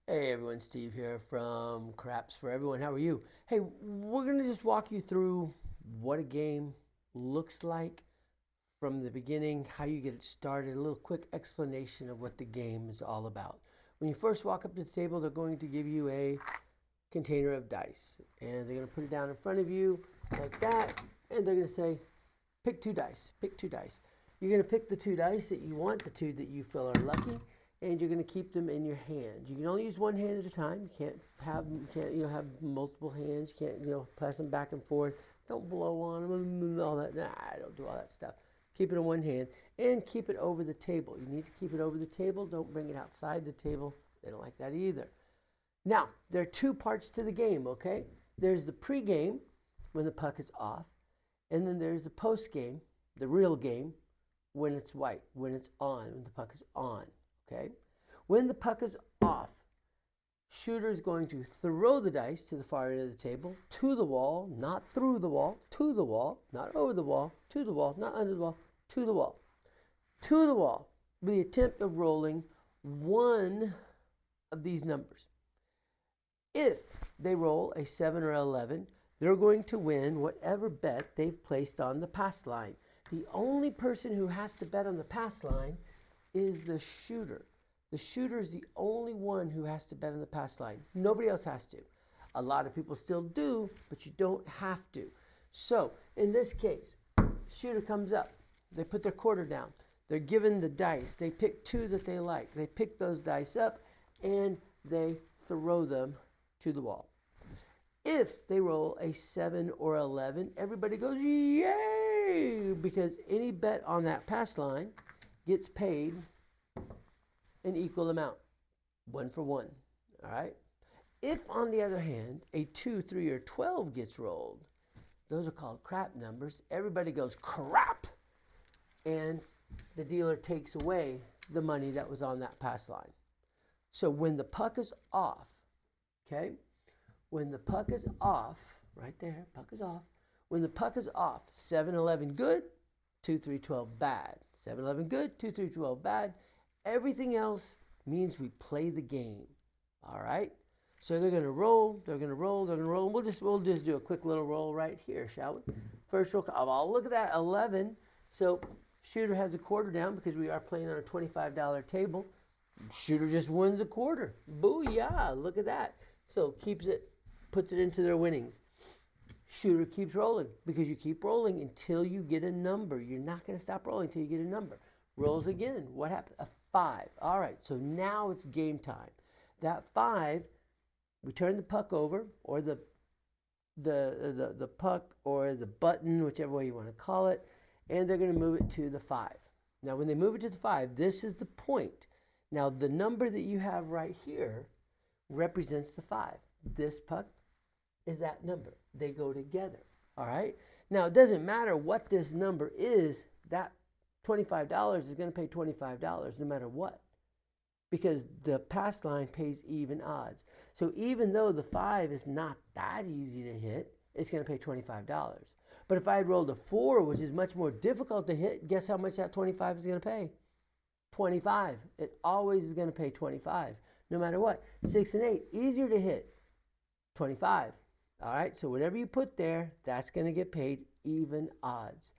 Hey everyone, Steve here from Craps for Everyone. How are you? Hey, we're going to just walk you through what a game looks like from the beginning, how you get it started, a little quick explanation of what the game is all about. When you first walk up to the table, they're going to give you a container of dice, and they're going to put it down in front of you like that, and they're going to say, pick two dice, pick two dice. You're going to pick the two dice that you want, the two that you feel are lucky, and you're going to keep them in your hand. You can only use one hand at a time. You can't have multiple hands. You can't pass them back and forth. Don't blow on them and all that. Nah, I don't do all that stuff. Keep it in one hand and keep it over the table. You need to keep it over the table. Don't bring it outside the table. They don't like that either. Now, there are two parts to the game, okay? There's the pre-game when the puck is off, and then there's the post-game, the real game, when it's white, when it's on, when the puck is on, okay? When the puck is off, shooter is going to throw the dice to the far end of the table, to the wall, not through the wall, to the wall, not over the wall, to the wall, not under the wall, to the wall. To the wall, with the attempt of rolling one of these numbers. If they roll a 7 or 11, they're going to win whatever bet they've placed on the pass line. The only person who has to bet on the pass line is the shooter. The shooter is the only one who has to bet on the pass line. Nobody else has to. A lot of people still do, but you don't have to. So, in this case, shooter comes up. They put their quarter down. They're given the dice. They pick two that they like. They pick those dice up and they throw them to the wall. If they roll a 7 or 11, everybody goes, yay! Because any bet on that pass line gets paid an equal amount, one for one. All right? If, on the other hand, a 2, 3, or 12 gets rolled, those are called crap numbers. Everybody goes, crap! And the dealer takes away the money that was on that pass line. So when the puck is off, okay? When the puck is off, right there, puck is off. When the puck is off, 7, 11 good, 2, 3, 12 bad. 7, 11 good, 2, 3, 12 bad. Everything else means we play the game. All right? So they're going to roll, they're going to roll, they're going to roll. We'll just do a quick little roll right here, shall we? First roll, oh, look at that, 11. So shooter has a quarter down because we are playing on a $25 table. Shooter just wins a quarter. Booyah, look at that. So keeps it, puts it into their winnings. Shooter keeps rolling because you keep rolling until you get a number. You're not going to stop rolling until you get a number. Rolls again. What happened? A 5. All right, so now it's game time. That 5, we turn the puck over, or the puck, or the button, whichever way you want to call it, and they're going to move it to the 5. Now, when they move it to the 5, this is the point. Now, the number that you have right here represents the 5. This puck is that number. They go together. All right? Now, it doesn't matter what this number is, that $25 is going to pay $25 no matter what, because the pass line pays even odds. So even though the 5 is not that easy to hit, it's going to pay $25. But if I had rolled a 4, which is much more difficult to hit, guess how much that 25 is going to pay? 25. It always is going to pay 25, no matter what. 6 and 8, easier to hit, 25. All right, so whatever you put there, that's going to get paid even odds.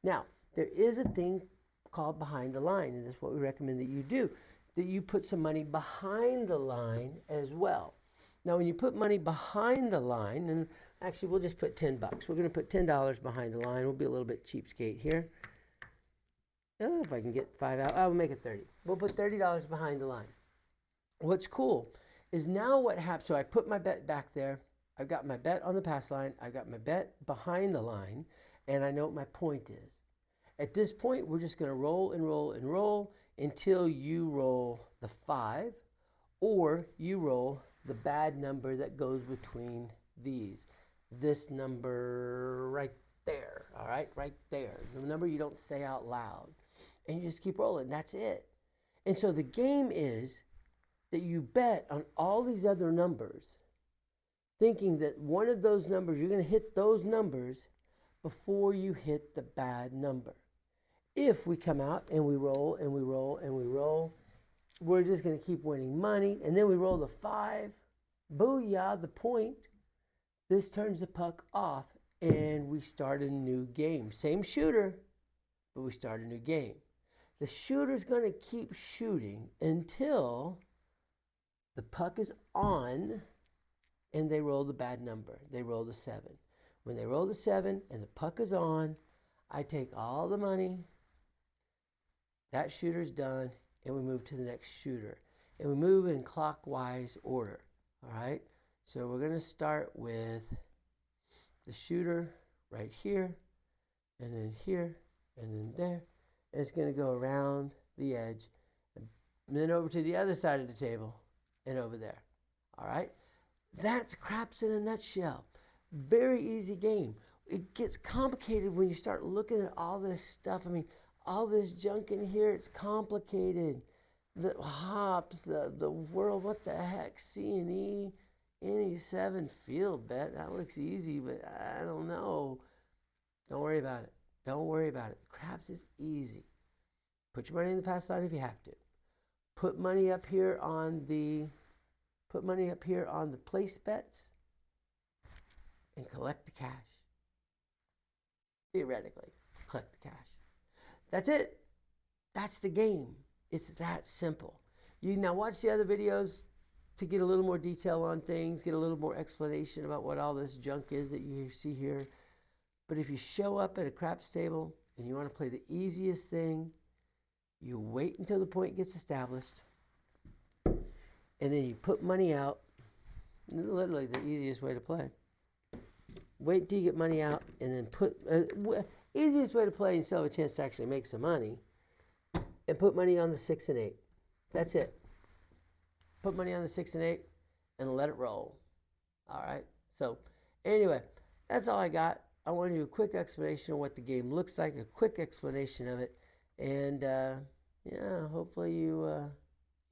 Now, there is a thing called behind the line, and that's what we recommend that you do, that you put some money behind the line as well. Now, when you put money behind the line, and actually we'll just put 10 bucks. We're going to put $10 behind the line. We'll be a little bit cheapskate here. Oh, if I can get 5 out, I'll make it 30. We'll put $30 behind the line. What's cool is now what happens, so I put my bet back there. I've got my bet on the pass line. I've got my bet behind the line, and I know what my point is. At this point, we're just going to roll and roll and roll until you roll the 5, or you roll the bad number that goes between these. This number right there, all right, right there. The number you don't say out loud. And you just keep rolling. That's it. And so the game is that you bet on all these other numbers, thinking that one of those numbers, you're going to hit those numbers before you hit the bad number. If we come out and we roll and we roll and we roll, we're just going to keep winning money. And then we roll the 5. Booyah, the point. This turns the puck off, and we start a new game. Same shooter, but we start a new game. The shooter's going to keep shooting until the puck is on and they roll the bad number. They roll the 7. When they roll the 7 and the puck is on, I take all the money. That shooter's done, and we move to the next shooter. And we move in clockwise order. All right? So we're going to start with the shooter right here, and then here, and then there. And it's going to go around the edge, and then over to the other side of the table, and over there. All right? That's craps in a nutshell. Very easy game. It gets complicated when you start looking at all this stuff. I mean, all this junk in here, it's complicated. The hops, the world, what the heck, C&E, NE7 field bet. That looks easy, but I don't know. Don't worry about it. Don't worry about it. Craps is easy. Put your money in the pass line if you have to. Put money up here on the place bets and collect the cash. Theoretically, collect the cash. That's it. That's the game. It's that simple. You now watch the other videos to get a little more detail on things, get a little more explanation about what all this junk is that you see here. But if you show up at a craps table and you want to play the easiest thing, you wait until the point gets established, and then you put money out. Literally the easiest way to play. Wait till you get money out, and then put easiest way to play and still have a chance to actually make some money, and put money on the 6 and 8. That's it. Put money on the 6 and 8 and let it roll. All right. So anyway, that's all I got. I wanted to do a quick explanation of what the game looks like, a quick explanation of it, and yeah, hopefully you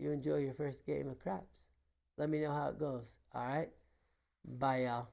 enjoy your first game of craps. Let me know how it goes. All right. Bye, y'all.